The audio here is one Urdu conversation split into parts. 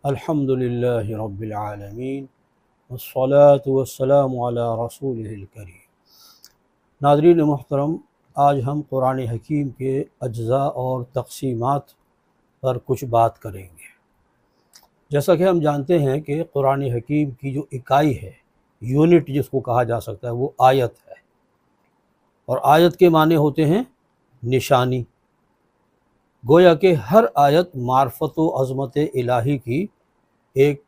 الحمدللہ رب العالمین والصلاة والسلام علی رسولہ الکریم۔ ناظرین محترم، آج ہم قرآن حکیم کے اجزاء اور تقسیمات پر کچھ بات کریں گے۔ جیسا کہ ہم جانتے ہیں کہ قرآن حکیم کی جو اکائی ہے، یونٹ جس کو کہا جا سکتا ہے، وہ آیت ہے، اور آیت کے معنی ہوتے ہیں نشانی۔ گویا کہ ہر آیت معرفت و عظمت الہی کی ایک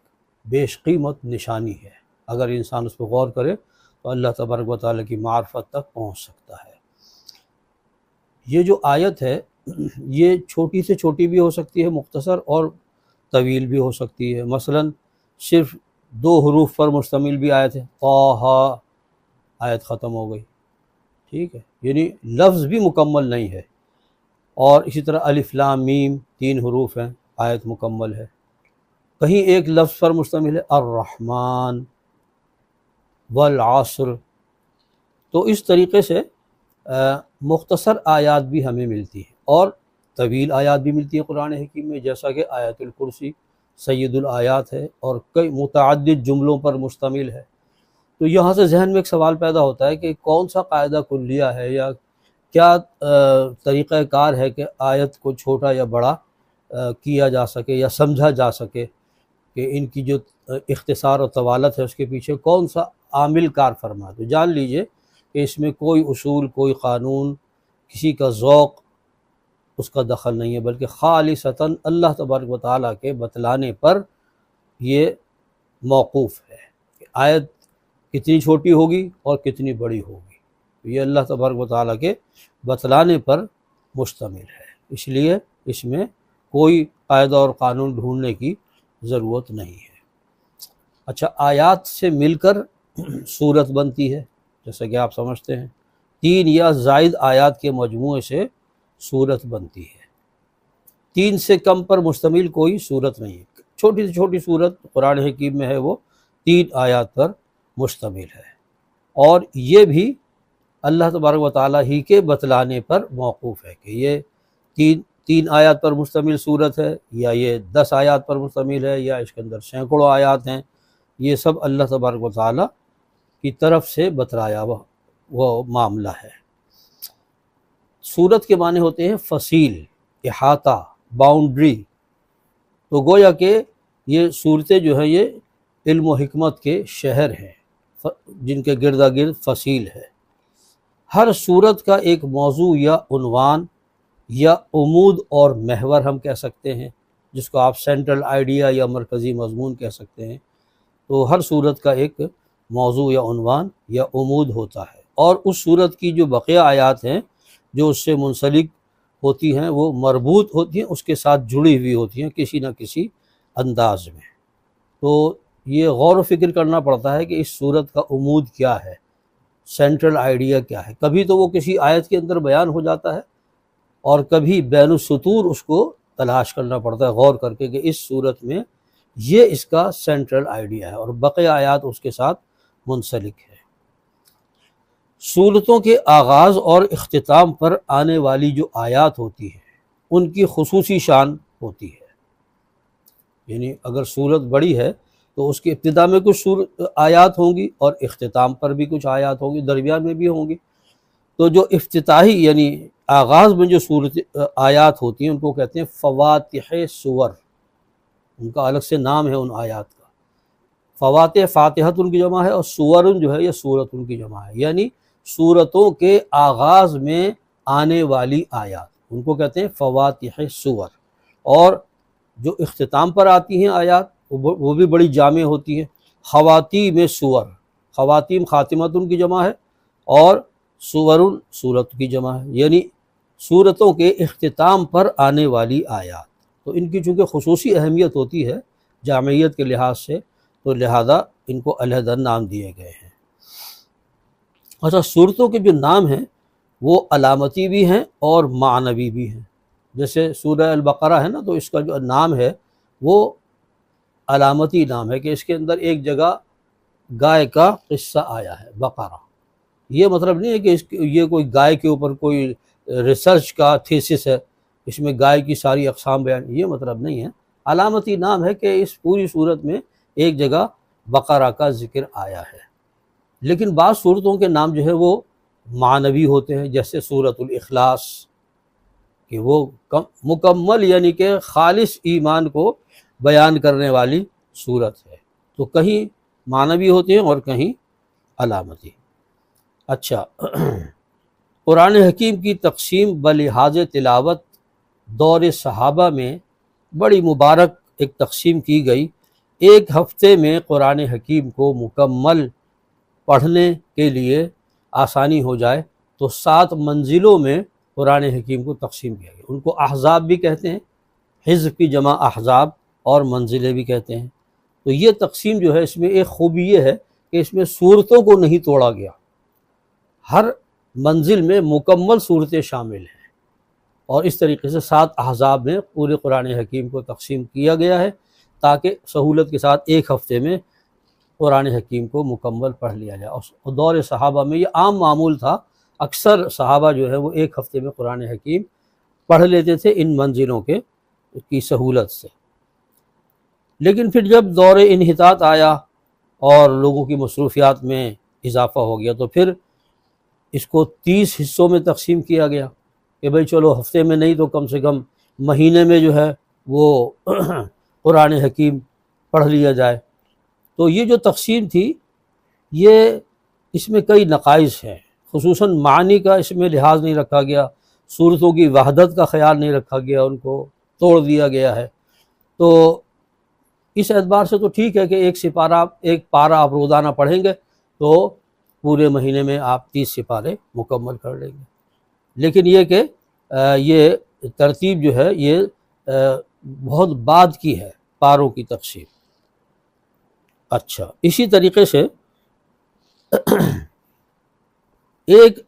بیش قیمت نشانی ہے۔ اگر انسان اس پہ غور کرے تو اللہ تبارک و تعالیٰ کی معرفت تک پہنچ سکتا ہے۔ یہ جو آیت ہے یہ چھوٹی سے چھوٹی بھی ہو سکتی ہے، مختصر، اور طویل بھی ہو سکتی ہے۔ مثلا صرف 2 حروف پر مشتمل بھی آیت ہے، طٰہٰ، آیت ختم ہو گئی، ٹھیک ہے، یعنی لفظ بھی مکمل نہیں ہے۔ اور اسی طرح الف لام میم 3 حروف ہیں، آیت مکمل ہے۔ کہیں ایک لفظ پر مشتمل ہے، الرحمن والعصر۔ تو اس طریقے سے مختصر آیات بھی ہمیں ملتی ہیں اور طویل آیات بھی ملتی ہیں قرآن حکیم میں، جیسا کہ آیت الکرسی سید الآیات ہے اور کئی متعدد جملوں پر مشتمل ہے۔ تو یہاں سے ذہن میں ایک سوال پیدا ہوتا ہے کہ کون سا قاعدہ کلیہ ہے یا کیا طریقہ کار ہے کہ آیت کو چھوٹا یا بڑا کیا جا سکے یا سمجھا جا سکے، کہ ان کی جو اختصار و طوالت ہے اس کے پیچھے کون سا عامل کار فرما۔ تو جان لیجئے کہ اس میں کوئی اصول، کوئی قانون، کسی کا ذوق اس کا دخل نہیں ہے، بلکہ خالصتاً اللہ تبارک و تعالیٰ کے بتلانے پر یہ موقوف ہے کہ آیت کتنی چھوٹی ہوگی اور کتنی بڑی ہوگی۔ تو یہ اللہ تبارک و تعالیٰ کے بتلانے پر مشتمل ہے، اس لیے اس میں کوئی قاعدہ اور قانون ڈھونڈنے کی ضرورت نہیں ہے۔ اچھا، آیات سے مل کر سورت بنتی ہے، جیسا کہ آپ سمجھتے ہیں 3 یا زائد آیات کے مجموعے سے سورت بنتی ہے۔ 3 سے کم پر مشتمل کوئی سورت نہیں ہے۔ چھوٹی سے چھوٹی سورت قرآن حکیم میں ہے وہ 3 آیات پر مشتمل ہے، اور یہ بھی اللہ تبارک و تعالیٰ ہی کے بتلانے پر موقوف ہے کہ یہ 3 آیات پر مشتمل صورت ہے، یا یہ 10 آیات پر مشتمل ہے، یا اس کے اندر سینکڑوں آیات ہیں۔ یہ سب اللہ تبارک و تعالیٰ کی طرف سے بتلایا وہ معاملہ ہے۔ صورت کے معنی ہوتے ہیں فصیل، احاطہ، باؤنڈری۔ تو گویا کہ یہ صورتیں جو ہیں یہ علم و حکمت کے شہر ہیں، جن کے گردا گرد فصیل ہے۔ ہر صورت کا ایک موضوع یا عنوان یا عمود اور محور ہم کہہ سکتے ہیں، جس کو آپ سینٹرل آئیڈیا یا مرکزی مضمون کہہ سکتے ہیں۔ تو ہر صورت کا ایک موضوع یا عنوان یا عمود ہوتا ہے، اور اس صورت کی جو بقیہ آیات ہیں جو اس سے منسلک ہوتی ہیں وہ مربوط ہوتی ہیں، اس کے ساتھ جڑی ہوئی ہوتی ہیں کسی نہ کسی انداز میں۔ تو یہ غور و فکر کرنا پڑتا ہے کہ اس صورت کا عمود کیا ہے، سینٹرل آئیڈیا کیا ہے۔ کبھی تو وہ کسی آیت کے اندر بیان ہو جاتا ہے، اور کبھی بین السطور اس کو تلاش کرنا پڑتا ہے غور کر کے کہ اس صورت میں یہ اس کا سینٹرل آئیڈیا ہے، اور بقیہ آیات اس کے ساتھ منسلک ہے۔ صورتوں کے آغاز اور اختتام پر آنے والی جو آیات ہوتی ہیں ان کی خصوصی شان ہوتی ہے، یعنی اگر صورت بڑی ہے تو اس کی ابتدا میں کچھ آیات ہوں گی اور اختتام پر بھی کچھ آیات ہوں گی، درمیان میں بھی ہوں گی۔ تو جو افتتاحی یعنی آغاز میں جو آیات ہوتی ہیں ان کو کہتے ہیں فواتح سور، ان کا الگ سے نام ہے ان آیات کا۔ فواتح فاتحت ان کی جمع ہے، اور سور جو ہے یہ سورت ان کی جمع ہے، یعنی سورتوں کے آغاز میں آنے والی آیات ان کو کہتے ہیں فواتح سور۔ اور جو اختتام پر آتی ہیں آیات وہ بھی بڑی جامع ہوتی ہیں، خواتیم سور، خواتیم خاتمت ان کی جمع ہے، اور سور سورت کی جمع ہے، یعنی سورتوں کے اختتام پر آنے والی آیات۔ تو ان کی چونکہ خصوصی اہمیت ہوتی ہے جامعیت کے لحاظ سے، تو لہذا ان کو علیحدہ نام دیے گئے ہیں۔ اچھا، سورتوں کے جو نام ہیں وہ علامتی بھی ہیں اور معنوی بھی ہیں۔ جیسے سورہ البقرہ ہے نا، تو اس کا جو نام ہے وہ علامتی نام ہے کہ اس کے اندر ایک جگہ گائے کا قصہ آیا ہے، بقرہ۔ یہ مطلب نہیں ہے کہ یہ کوئی گائے کے اوپر کوئی ریسرچ کا تھیسس ہے، اس میں گائے کی ساری اقسام بیان، یہ مطلب نہیں ہے، علامتی نام ہے کہ اس پوری صورت میں ایک جگہ بقرہ کا ذکر آیا ہے، لیکن بعض صورتوں کے نام جو ہے وہ معنوی ہوتے ہیں، جیسے سورۃ الاخلاص، کہ وہ مکمل یعنی کہ خالص ایمان کو بیان کرنے والی صورت ہے، تو کہیں معنوی ہوتے ہیں اور کہیں علامتی۔ اچھا، قرآن حکیم کی تقسیم بلحاظ تلاوت دور صحابہ میں بڑی مبارک ایک تقسیم کی گئی۔ ایک ہفتے میں قرآن حکیم کو مکمل پڑھنے کے لیے آسانی ہو جائے تو 7 منزلوں میں قرآن حکیم کو تقسیم کیا گیا۔ ان کو احزاب بھی کہتے ہیں، حزب کی جمع احزاب، اور منزلیں بھی کہتے ہیں۔ تو یہ تقسیم جو ہے اس میں ایک خوبی یہ ہے کہ اس میں صورتوں کو نہیں توڑا گیا، ہر منزل میں مکمل صورتیں شامل ہیں، اور اس طریقے سے 7 احزاب میں پورے قرآن حکیم کو تقسیم کیا گیا ہے تاکہ سہولت کے ساتھ ایک ہفتے میں قرآن حکیم کو مکمل پڑھ لیا جائے۔ اور دور صحابہ میں یہ عام معمول تھا، اکثر صحابہ جو ہے وہ ایک ہفتے میں قرآن حکیم پڑھ لیتے تھے ان منزلوں کی سہولت سے۔ لیکن پھر جب دور انحطاط آیا اور لوگوں کی مصروفیات میں اضافہ ہو گیا تو پھر اس کو 30 حصوں میں تقسیم کیا گیا کہ بھئی چلو ہفتے میں نہیں تو کم سے کم مہینے میں جو ہے وہ قرآن حکیم پڑھ لیا جائے۔ تو یہ جو تقسیم تھی یہ اس میں کئی نقائص ہیں، خصوصاً معنی کا اس میں لحاظ نہیں رکھا گیا، صورتوں کی وحدت کا خیال نہیں رکھا گیا، ان کو توڑ دیا گیا ہے۔ تو اس اعتبار سے تو ٹھیک ہے کہ ایک پارہ آپ روزانہ پڑھیں گے تو پورے مہینے میں آپ 30 سپارے مکمل کر لیں گے، لیکن یہ کہ یہ ترتیب جو ہے یہ بہت بعد کی ہے پاروں کی تقسیم۔ اچھا، اسی طریقے سے ایک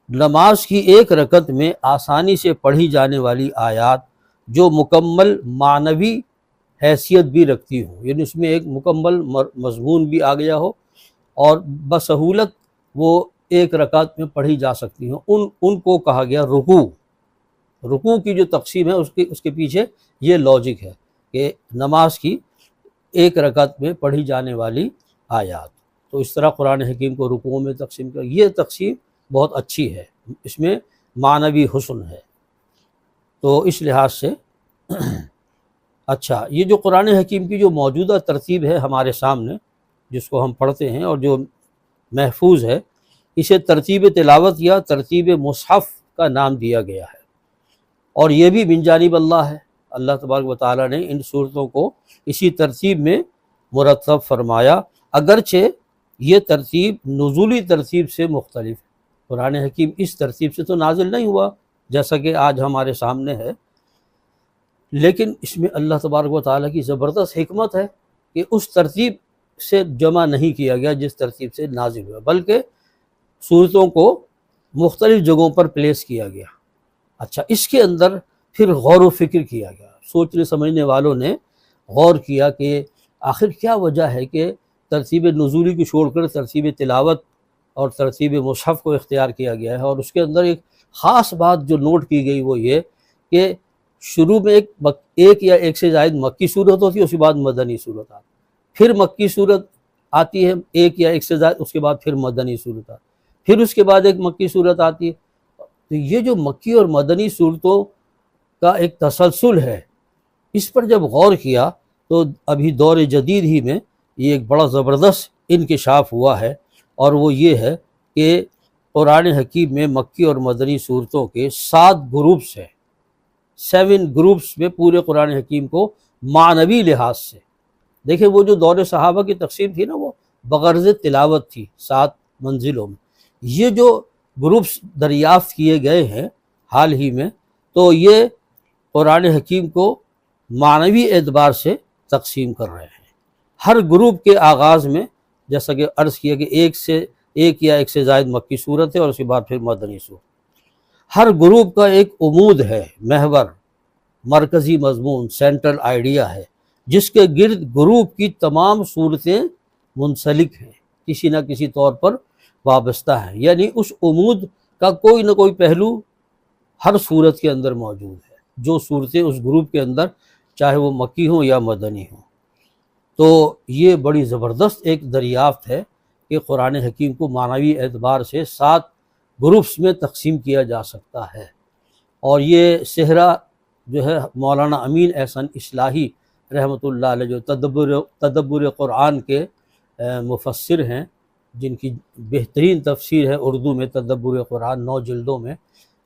نماز کی ایک رکعت میں آسانی سے پڑھی جانے والی آیات جو مکمل معنوی حیثیت بھی رکھتی ہوں، یعنی اس میں ایک مکمل مضمون بھی آ گیا ہو اور بسہولت وہ ایک رکعت میں پڑھی جا سکتی ہوں، ان کو کہا گیا رکوع کی جو تقسیم ہے اس کے پیچھے یہ لاجک ہے کہ نماز کی ایک رکعت میں پڑھی جانے والی آیات، تو اس طرح قرآن حکیم کو رکوعوں میں تقسیم کیا۔ یہ تقسیم بہت اچھی ہے، اس میں معنوی حسن ہے، تو اس لحاظ سے اچھا، یہ جو قرآن حکیم کی جو موجودہ ترتیب ہے ہمارے سامنے جس کو ہم پڑھتے ہیں اور جو محفوظ ہے، اسے ترتیب تلاوت یا ترتیب مصحف کا نام دیا گیا ہے، اور یہ بھی من جانب اللہ ہے۔ اللہ تبارک و تعالیٰ نے ان صورتوں کو اسی ترتیب میں مرتب فرمایا، اگرچہ یہ ترتیب نزولی ترتیب سے مختلف ہے۔ قرآن حکیم اس ترتیب سے تو نازل نہیں ہوا جیسا کہ آج ہمارے سامنے ہے، لیکن اس میں اللہ تبارک و تعالیٰ کی زبردست حکمت ہے کہ اس ترتیب سے جمع نہیں کیا گیا جس ترتیب سے نازل ہوا، بلکہ صورتوں کو مختلف جگہوں پر پلیس کیا گیا۔ اچھا، اس کے اندر پھر غور و فکر کیا گیا، سوچنے سمجھنے والوں نے غور کیا کہ آخر کیا وجہ ہے کہ ترتیب نزولی کو چھوڑ کر ترتیب تلاوت اور ترتیب مصحف کو اختیار کیا گیا ہے، اور اس کے اندر ایک خاص بات جو نوٹ کی گئی وہ یہ کہ شروع میں ایک یا ایک سے زائد مکی صورت ہوتی ہے، اس کے بعد مدنی صورت آتی ہے، پھر مکی صورت آتی ہے ایک یا ایک سے زائد، اس کے بعد پھر مدنی صورت آتی ہے، پھر اس کے بعد ایک مکی صورت آتی ہے۔ تو یہ جو مکی اور مدنی صورتوں کا ایک تسلسل ہے، اس پر جب غور کیا تو ابھی دور جدید ہی میں یہ ایک بڑا زبردست انکشاف ہوا ہے، اور وہ یہ ہے کہ قرآن حکیم میں مکی اور مدنی صورتوں کے 7 گروپس ہیں، 7 گروپس میں پورے قرآن حکیم کو معنوی لحاظ سے دیکھیں۔ وہ جو دور صحابہ کی تقسیم تھی نا وہ بغرض تلاوت تھی 7 منزلوں میں، یہ جو گروپس دریافت کیے گئے ہیں حال ہی میں، تو یہ قرآن حکیم کو معنوی اعتبار سے تقسیم کر رہے ہیں۔ ہر گروپ کے آغاز میں جیسا کہ عرض کیا کہ ایک یا ایک سے زائد مکی صورت ہے اور اس کے بعد پھر مدنی صورت۔ ہر گروپ کا ایک عمود ہے، محور، مرکزی مضمون، سینٹرل آئیڈیا ہے، جس کے گرد گروپ کی تمام صورتیں منسلک ہیں، کسی نہ کسی طور پر وابستہ ہیں، یعنی اس عمود کا کوئی نہ کوئی پہلو ہر صورت کے اندر موجود ہے۔ جو صورتیں اس گروپ کے اندر چاہے وہ مکی ہوں یا مدنی ہوں۔ تو یہ بڑی زبردست ایک دریافت ہے کہ قرآن حکیم کو معنوی اعتبار سے 7 گروپس میں تقسیم کیا جا سکتا ہے۔ اور یہ صحرا جو ہے مولانا امین احسن اصلاحی رحمۃ اللہ علیہ، جو تدبر قرآن کے مفسر ہیں، جن کی بہترین تفسیر ہے اردو میں تدبر قرآن 9 جلدوں میں،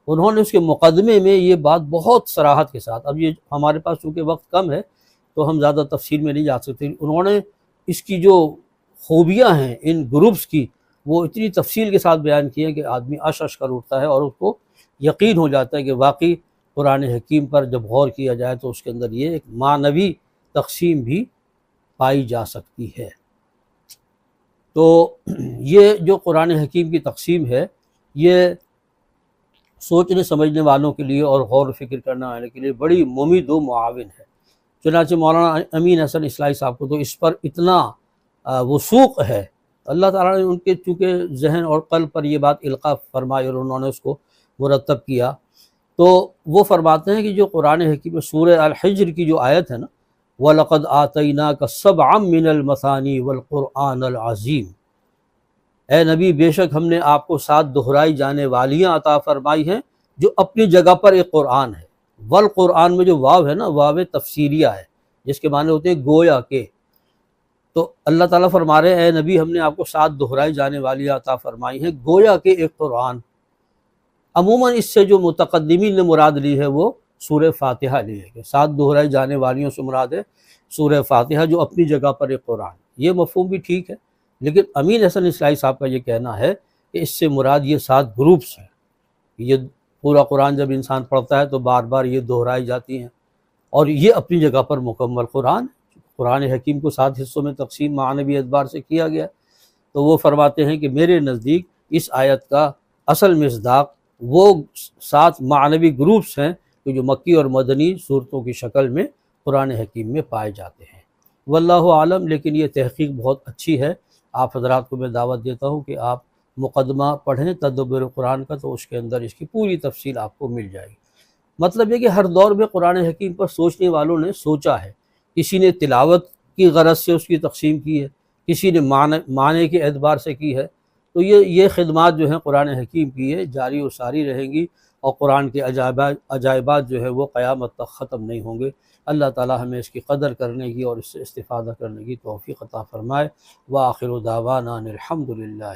انہوں نے اس کے مقدمے میں یہ بات بہت صراحت کے ساتھ، اب یہ ہمارے پاس چونکہ وقت کم ہے تو ہم زیادہ تفصیل میں نہیں جا سکتے، انہوں نے اس کی جو خوبیاں ہیں ان گروپس کی وہ اتنی تفصیل کے ساتھ بیان کی ہے کہ آدمی عش کر اٹھتا ہے اور اس کو یقین ہو جاتا ہے کہ واقعی قرآن حکیم پر جب غور کیا جائے تو اس کے اندر یہ ایک معنوی تقسیم بھی پائی جا سکتی ہے۔ تو یہ جو قرآن حکیم کی تقسیم ہے یہ سوچنے سمجھنے والوں کے لیے اور غور و فکر کرنے والے کے لیے بڑی ممید و معاون ہے۔ چنانچہ مولانا امین حسن اصلاحی صاحب کو تو اس پر اتنا وثوق ہے، اللہ تعالیٰ نے ان کے چونکہ ذہن اور قلب پر یہ بات القاء فرمائی اور انہوں نے اس کو مرتب کیا، تو وہ فرماتے ہیں کہ جو قرآن حکیم میں سورہ الحجر کی جو آیت ہے نا، وَلَقَدْ آتَيْنَاكَ سَبْعًا مِّنَ الْمَثَانِي وَالْقُرْآنَ الْعَظِيمِ، اے نبی بے شک ہم نے آپ کو 7 دہرائی جانے والیاں عطا فرمائی ہیں جو اپنی جگہ پر ایک قرآن ہے۔ والقرآن میں جو واو ہے نا، واو تفسیریہ ہے جس کے معنی ہوتے ہیں گویا کہ۔ تو اللہ تعالیٰ فرما رہے ہیں اے نبی ہم نے آپ کو 7 دہرائی جانے والیاں عطا فرمائی ہیں گویا کہ ایک قرآن۔ عموماً اس سے جو متقدمین نے مراد لی ہے وہ سورہ فاتحہ لی ہے کہ 7 دہرائی جانے والیوں سے مراد ہے سورہ فاتحہ جو اپنی جگہ پر ایک قرآن۔ یہ مفہوم بھی ٹھیک ہے، لیکن امین حسن اصلاحی صاحب کا یہ کہنا ہے کہ اس سے مراد یہ 7 گروپس ہیں۔ یہ پورا قرآن جب انسان پڑھتا ہے تو بار بار یہ دہرائی جاتی ہیں، اور یہ اپنی جگہ پر مکمل قرآن۔ قرآن حکیم کو 7 حصوں میں تقسیم معنوی اعتبار سے کیا گیا، تو وہ فرماتے ہیں کہ میرے نزدیک اس آیت کا اصل مصداق وہ 7 معنوی گروپس ہیں کہ جو مکی اور مدنی صورتوں کی شکل میں قرآن حکیم میں پائے جاتے ہیں۔ واللہ عالم، لیکن یہ تحقیق بہت اچھی ہے۔ آپ حضرات کو میں دعوت دیتا ہوں کہ آپ مقدمہ پڑھیں تدبر قرآن کا، تو اس کے اندر اس کی پوری تفصیل آپ کو مل جائے گی۔ مطلب یہ کہ ہر دور میں قرآن حکیم پر سوچنے والوں نے سوچا ہے، کسی نے تلاوت کی غرض سے اس کی تقسیم کی ہے، کسی نے معنی کے اعتبار سے کی ہے۔ تو یہ خدمات جو ہیں قرآن حکیم کی ہے جاری و ساری رہیں گی، اور قرآن کے عجائبات جو ہے وہ قیامت تک ختم نہیں ہوں گے۔ اللہ تعالیٰ ہمیں اس کی قدر کرنے کی اور اس سے استفادہ کرنے کی توفیق عطا فرمائے۔ وآخر دعوانا الحمد للہ۔